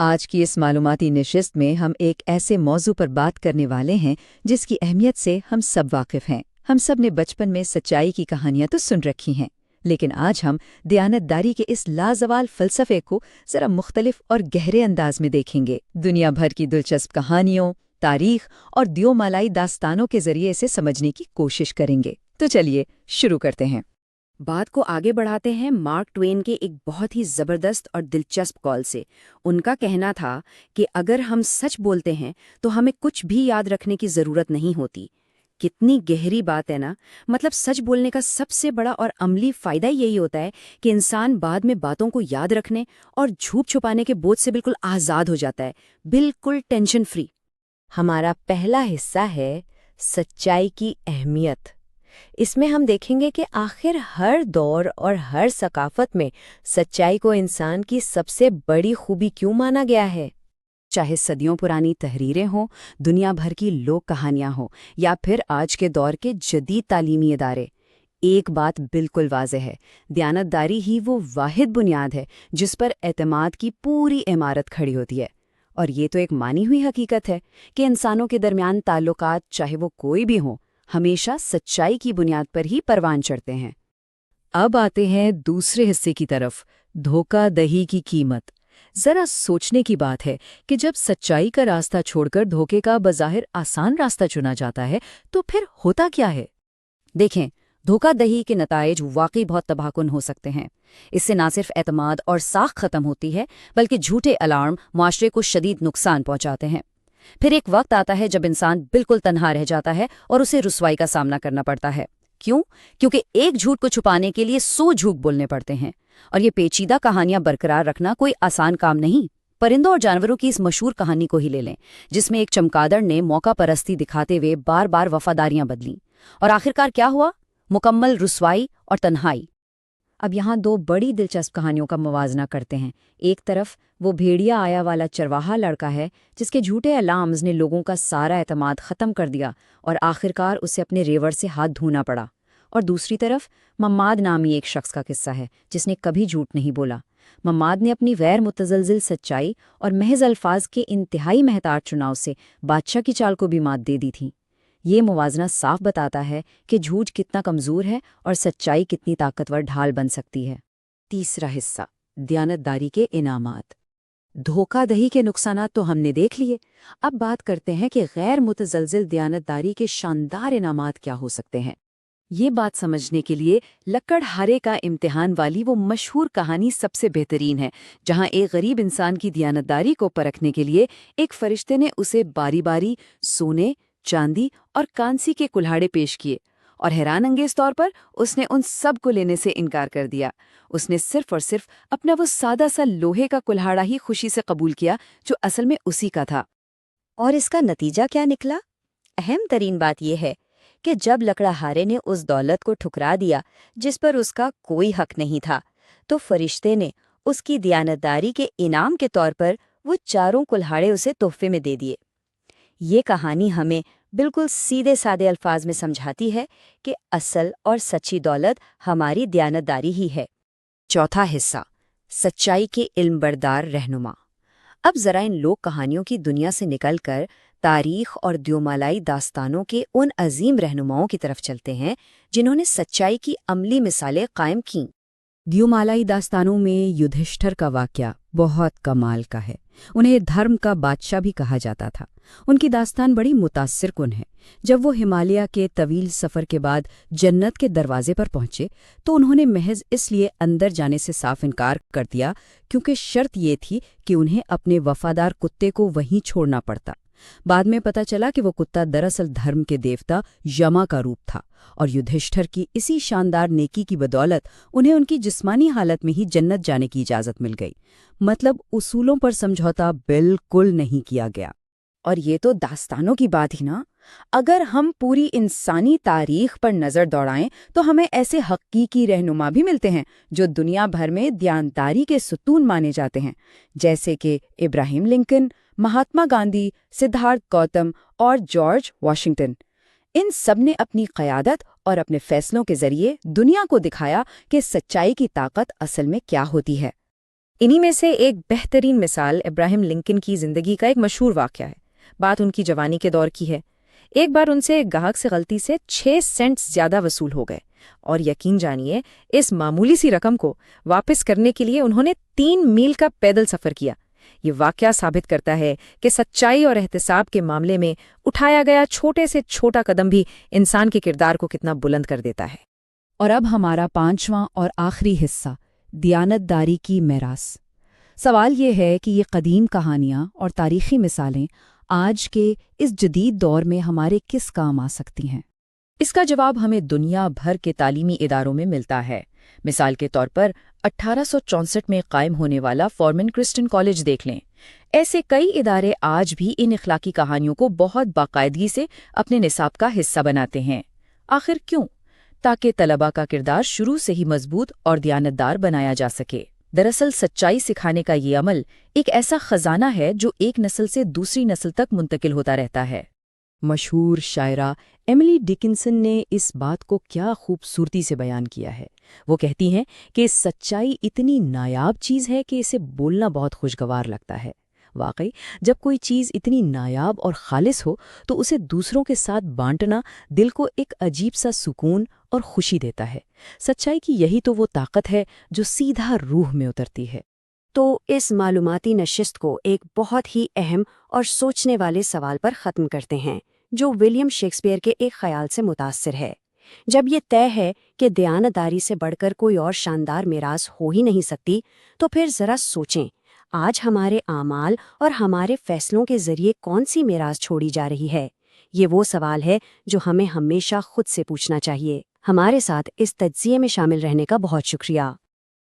آج کی اس معلوماتی نشست میں ہم ایک ایسے موضوع پر بات کرنے والے ہیں جس کی اہمیت سے ہم سب واقف ہیں۔ ہم سب نے بچپن میں سچائی کی کہانیاں تو سن رکھی ہیں، لیکن آج ہم دیانت داری کے اس لازوال فلسفے کو ذرا مختلف اور گہرے انداز میں دیکھیں گے۔ دنیا بھر کی دلچسپ کہانیوں، تاریخ اور دیومالائی داستانوں کے ذریعے اسے سمجھنے کی کوشش کریں گے۔ تو چلیے شروع کرتے ہیں۔ بات کو آگے بڑھاتے ہیں مارک ٹوین کے ایک بہت ہی زبردست اور دلچسپ کال سے۔ ان کا کہنا تھا کہ اگر ہم سچ بولتے ہیں تو ہمیں کچھ بھی یاد رکھنے کی ضرورت نہیں ہوتی۔ کتنی گہری بات ہے نا؟ مطلب سچ بولنے کا سب سے بڑا اور عملی فائدہ یہی ہوتا ہے کہ انسان بعد میں باتوں کو یاد رکھنے اور جھوٹ چھپانے کے بوجھ سے بالکل آزاد ہو جاتا ہے، بالکل ٹینشن فری۔ ہمارا پہلا حصہ ہے سچائی کی اہمیت۔ اس میں ہم دیکھیں گے کہ آخر ہر دور اور ہر ثقافت میں سچائی کو انسان کی سب سے بڑی خوبی کیوں مانا گیا ہے۔ چاہے صدیوں پرانی تحریریں ہوں، دنیا بھر کی لوک کہانیاں ہوں، یا پھر آج کے دور کے جدید تعلیمی ادارے، ایک بات بالکل واضح ہے، دیانت داری ہی وہ واحد بنیاد ہے جس پر اعتماد کی پوری عمارت کھڑی ہوتی ہے۔ اور یہ تو ایک مانی ہوئی حقیقت ہے کہ انسانوں کے درمیان تعلقات، چاہے وہ کوئی بھی ہوں، ہمیشہ سچائی کی بنیاد پر ہی پروان چڑھتے ہیں۔ اب آتے ہیں دوسرے حصے کی طرف، دھوکہ دہی کی قیمت۔ ذرا سوچنے کی بات ہے کہ جب سچائی کا راستہ چھوڑ کر دھوکے کا بظاہر آسان راستہ چنا جاتا ہے تو پھر ہوتا کیا ہے؟ دیکھیں، دھوکہ دہی کے نتائج واقعی بہت تباہ کن ہو سکتے ہیں۔ اس سے نہ صرف اعتماد اور ساکھ ختم ہوتی ہے، بلکہ جھوٹے الارم معاشرے کو شدید نقصان پہنچاتے ہیں۔ پھر ایک وقت آتا ہے جب انسان بالکل تنہا رہ جاتا ہے اور اسے رسوائی کا سامنا کرنا پڑتا ہے۔ کیوں؟ کیونکہ ایک جھوٹ کو چھپانے کے لیے 100 جھوٹ بولنے پڑتے ہیں، اور یہ پیچیدہ کہانیاں برقرار رکھنا کوئی آسان کام نہیں۔ پرندوں اور جانوروں کی اس مشہور کہانی کو ہی لے لیں، جس میں ایک چمگادڑ نے موقع پرستی دکھاتے ہوئے بار بار وفاداریاں بدلیں، اور آخرکار کیا ہوا؟ مکمل رسوائی اور تنہائی۔ اب یہاں دو بڑی دلچسپ کہانیوں کا موازنہ کرتے ہیں۔ ایک طرف وہ بھیڑیا آیا والا چرواہا لڑکا ہے جس کے جھوٹے الارمز نے لوگوں کا سارا اعتماد ختم کر دیا اور آخرکار اسے اپنے ریوڑ سے ہاتھ دھونا پڑا۔ اور دوسری طرف مماد نامی ایک شخص کا قصہ ہے جس نے کبھی جھوٹ نہیں بولا۔ مماد نے اپنی غیر متزلزل سچائی اور محض الفاظ کے انتہائی محتاط چناؤ سے بادشاہ کی چال کو بھی مات دے دی تھی۔ یہ موازنہ صاف بتاتا ہے کہ جھوٹ کتنا کمزور ہے اور سچائی کتنی طاقتور ڈھال بن سکتی ہے۔ تیسرا حصہ، دیانت داری کے انعامات۔ دھوکہ دہی کے نقصانات تو ہم نے دیکھ لیے، اب بات کرتے ہیں کہ غیر متزلزل دیانت داری کے شاندار انعامات کیا ہو سکتے ہیں۔ یہ بات سمجھنے کے لیے لکڑ ہارے کا امتحان والی وہ مشہور کہانی سب سے بہترین ہے، جہاں ایک غریب انسان کی دیانت داری کو پرکھنے کے لیے ایک فرشتے نے اسے باری باری سونے، چاندی اور کانسی کے کلہاڑے پیش کیے، اور حیران انگیز طور پر اس نے ان سب کو لینے سے انکار کر دیا۔ اس نے صرف اور صرف اپنا وہ سادہ سا لوہے کا کلہاڑا ہی خوشی سے قبول کیا جو اصل میں اسی کا تھا۔ اور اس کا نتیجہ کیا نکلا؟ اہم ترین بات یہ ہے کہ جب لکڑہارے نے اس دولت کو ٹھکرا دیا جس پر اس کا کوئی حق نہیں تھا، تو فرشتے نے اس کی دیانتداری کے انعام کے طور پر وہ چاروں کلہاڑے اسے تحفے میں دے دیے۔ یہ کہانی ہمیں بالکل سیدھے سادے الفاظ میں سمجھاتی ہے کہ اصل اور سچی دولت ہماری دیانتداری ہی ہے۔ چوتھا حصہ، سچائی کے علم بردار رہنما۔ اب ذرا ان لوک کہانیوں کی دنیا سے نکل کر تاریخ اور دیومالائی داستانوں کے ان عظیم رہنماؤں کی طرف چلتے ہیں جنہوں نے سچائی کی عملی مثالیں قائم کیں۔ دیومالائی داستانوں میں یدھشٹھر کا واقعہ بہت کمال کا ہے۔ انہیں دھرم کا بادشاہ بھی کہا جاتا تھا۔ ان کی داستان بڑی متاثر کن ہے۔ جب وہ ہمالیہ کے طویل سفر کے بعد جنت کے دروازے پر پہنچے تو انہوں نے محض اس لیے اندر جانے سے صاف انکار کر دیا کیونکہ شرط یہ تھی کہ انہیں اپنے وفادار کتے کو وہیں چھوڑنا پڑتا۔ بعد میں پتہ چلا کہ وہ کتا دراصل دھرم کے دیوتا یما کا روپ تھا، اور یدھشٹھر کی اسی شاندار نیکی کی بدولت انہیں ان کی جسمانی حالت میں ہی جنت جانے کی اجازت مل گئی۔ مطلب اصولوں پر سمجھوتا بالکل نہیں کیا گیا۔ اور یہ تو داستانوں کی بات ہی نا۔ اگر ہم پوری انسانی تاریخ پر نظر دوڑائیں تو ہمیں ایسے حقیقی رہنما بھی ملتے ہیں جو دنیا بھر میں دیانتداری کے ستون مانے جاتے ہیں، جیسے کہ ابراہیم لنکن، مہاتما گاندھی، سدھارتھ گوتم اور جارج واشنگٹن۔ ان سب نے اپنی قیادت اور اپنے فیصلوں کے ذریعے دنیا کو دکھایا کہ سچائی کی طاقت اصل میں کیا ہوتی ہے۔ انہی میں سے ایک بہترین مثال ابراہیم لنکن کی زندگی کا ایک مشہور واقعہ ہے۔ بات ان کی جوانی کے دور کی ہے۔ ایک بار ان سے ایک گاہک سے غلطی سے 6 سینٹ زیادہ وصول ہو گئے، اور یقین جانیے اس معمولی سی رقم کو واپس کرنے کے لیے انہوں نے 3 میل کا پیدل سفر کیا۔ یہ واقعہ ثابت کرتا ہے کہ سچائی اور احتساب کے معاملے میں اٹھایا گیا چھوٹے سے چھوٹا قدم بھی انسان کے کردار کو کتنا بلند کر دیتا ہے۔ اور اب ہمارا 5واں اور آخری حصہ، دیانت داری کی میراث۔ سوال یہ ہے کہ یہ قدیم کہانیاں اور تاریخی مثالیں آج کے اس جدید دور میں ہمارے کس کام آ سکتی ہیں؟ اس کا جواب ہمیں دنیا بھر کے تعلیمی اداروں میں ملتا ہے۔ مثال کے طور پر 1864 میں قائم ہونے والا فورمن کرسچن کالج دیکھ لیں۔ ایسے کئی ادارے آج بھی ان اخلاقی کہانیوں کو بہت باقاعدگی سے اپنے نصاب کا حصہ بناتے ہیں۔ آخر کیوں؟ تاکہ طلباء کا کردار شروع سے ہی مضبوط اور دیانتدار بنایا جا سکے۔ دراصل سچائی سکھانے کا یہ عمل ایک ایسا خزانہ ہے جو ایک نسل سے دوسری نسل تک منتقل ہوتا رہتا ہے۔ مشہور شاعرہ ایملی ڈکنسن نے اس بات کو کیا خوبصورتی سے بیان کیا ہے۔ وہ کہتی ہیں کہ سچائی اتنی نایاب چیز ہے کہ اسے بولنا بہت خوشگوار لگتا ہے۔ واقعی جب کوئی چیز اتنی نایاب اور خالص ہو تو اسے دوسروں کے ساتھ بانٹنا دل کو ایک عجیب سا سکون اور خوشی دیتا ہے۔ سچائی کی یہی تو وہ طاقت ہے جو سیدھا روح میں اترتی ہے۔ تو اس معلوماتی نشست کو ایک بہت ہی اہم اور سوچنے والے سوال پر ختم کرتے ہیں، جو ولیم شیکسپیئر کے ایک خیال سے متاثر ہے۔ جب یہ طے ہے کہ دیانتداری سے بڑھ کر کوئی اور شاندار میراث ہو ہی نہیں سکتی، تو پھر ذرا سوچیں، آج ہمارے اعمال اور ہمارے فیصلوں کے ذریعے کون سی میراث چھوڑی جا رہی ہے؟ یہ وہ سوال ہے جو ہمیں ہمیشہ خود سے پوچھنا چاہیے۔ ہمارے ساتھ اس تجزیے میں شامل رہنے کا بہت شکریہ۔